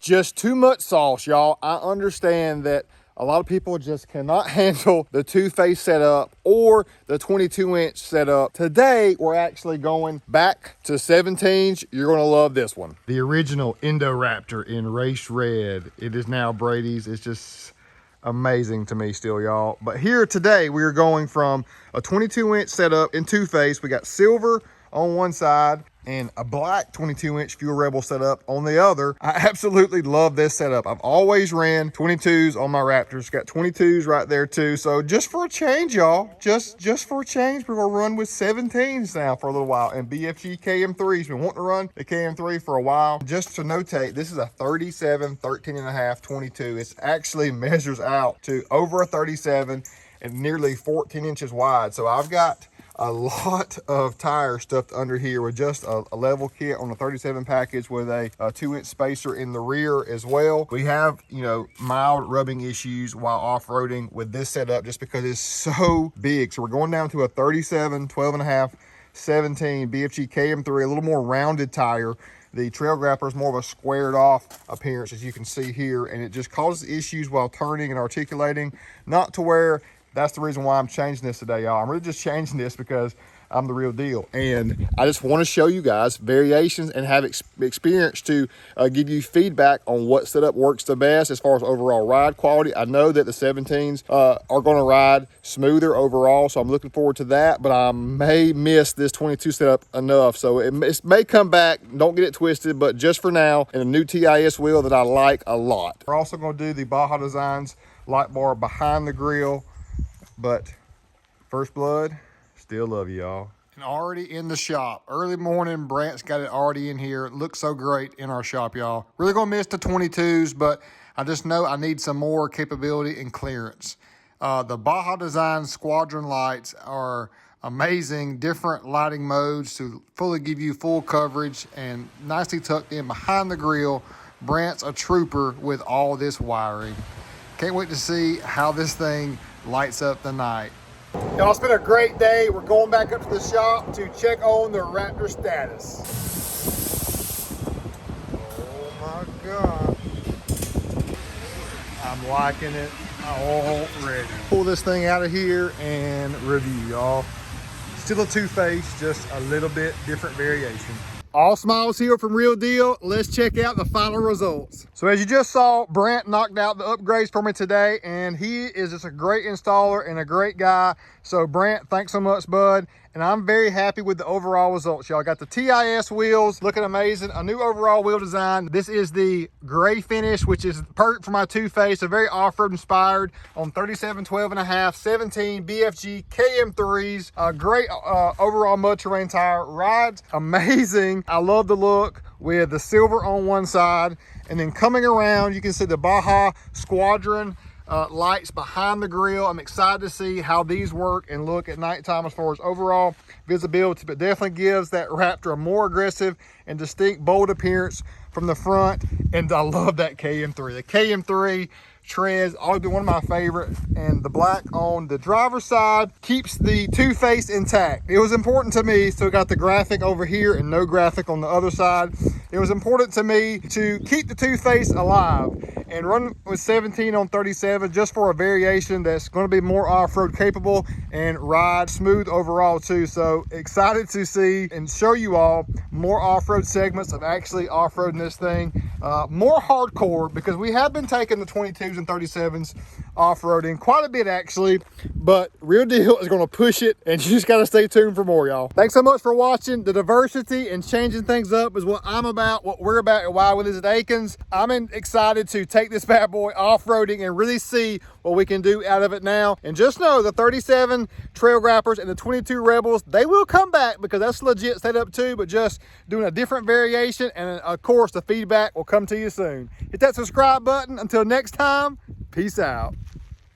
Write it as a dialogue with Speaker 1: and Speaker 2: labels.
Speaker 1: just too much sauce, y'all. I understand that a lot of people just cannot handle the two-face setup or the 22-inch setup. Today, we're actually going back to 17s. You're gonna love this one. The original INDORAPTOR in race red. It is now Brady's. It's just amazing to me still, y'all. But here today, we are going from a 22-inch setup in two-face. We got silver on one side and a black 22-inch Fuel Rebel setup on the other. I absolutely love this setup. I've always ran 22s on my Raptors. Got 22s right there too. So just for a change, y'all, just for a change, we're gonna run with 17s now for a little while. And BFG KM3s, been wanting to run the KM3 for a while. Just to notate, this is a 37, 13.5, 22. It actually measures out to over a 37 and nearly 14 inches wide. So I've got a lot of tires stuffed under here with just a level kit on a 37 package with a 2-inch spacer in the rear as well. We have, you know, mild rubbing issues while off-roading with this setup just because it's so big. So we're going down to a 37, 12.5, 17 BFG KM3, a little more rounded tire. The Trail Grappler is more of a squared off appearance, as you can see here, and it just causes issues while turning and articulating, not to where that's the reason why I'm changing this today, y'all. I'm really just changing this because I'm the real deal. And I just want to show you guys variations and have experience to give you feedback on what setup works the best as far as overall ride quality. I know that the 17s are going to ride smoother overall, so I'm looking forward to that, but I may miss this 22 setup enough. So it may come back, don't get it twisted, but just for now, in a new TIS wheel that I like a lot. We're also going to do the Baja Designs light bar behind the grill. But first blood, still love you, y'all. And already in the shop, early morning, Brant's got it already in here. It looks so great in our shop, y'all. Really gonna miss the 22s, but I just know I need some more capability and clearance. The Baja Design Squadron lights are amazing, different lighting modes to fully give you full coverage and nicely tucked in behind the grill. Brant's a trooper with all this wiring. Can't wait to see how this thing lights up the night. Y'all, it's been a great day. We're going back up to the shop to check on the Raptor status. Oh my God. I'm liking it already. Pull this thing out of here and review, y'all. Still a two-face, just a little bit different variation. All smiles here from Real Deal. Let's check out the final results. So as you just saw, Brant knocked out the upgrades for me today, and he is just a great installer and a great guy. So Brant, thanks so much, bud. And I'm very happy with the overall results, y'all. Got the TIS wheels looking amazing. A new overall wheel design. This is the gray finish, which is perfect for my two-face. So very off-road inspired on 37, 12.5, 17 BFG KM3s. A great overall mud terrain tire. Rides amazing. I love the look with the silver on one side. And then coming around, you can see the Baja Squadron lights behind the grill. I'm excited to see how these work and look at nighttime as far as overall visibility, but definitely gives that Raptor a more aggressive and distinct, bold appearance from the front. And I love that KM3. The KM3 treads always been one of my favorite, and the black on the driver's side keeps the two-face intact. It was important to me, so got the graphic over here and no graphic on the other side. It was important to me to keep the two-face alive and run with 17 on 37 just for a variation that's going to be more off-road capable and ride smooth overall too. So excited to see and show you all more off-road segments of actually off-roading this thing, more hardcore, because we have been taking the 22s and 37s off-roading quite a bit actually, but Real Deal is going to push it, and you just got to stay tuned for more, y'all. Thanks so much for watching. The diversity and changing things up is what I'm about, what we're about at Willies at Akins. I'm excited to take this bad boy off-roading and really see what we can do out of it now. And just know the 37 Trail Grappers and the 22 Rebels, they will come back because that's legit setup too, but just doing a different variation. And of course, the feedback will come to you soon. Hit that subscribe button. Until next time, peace out.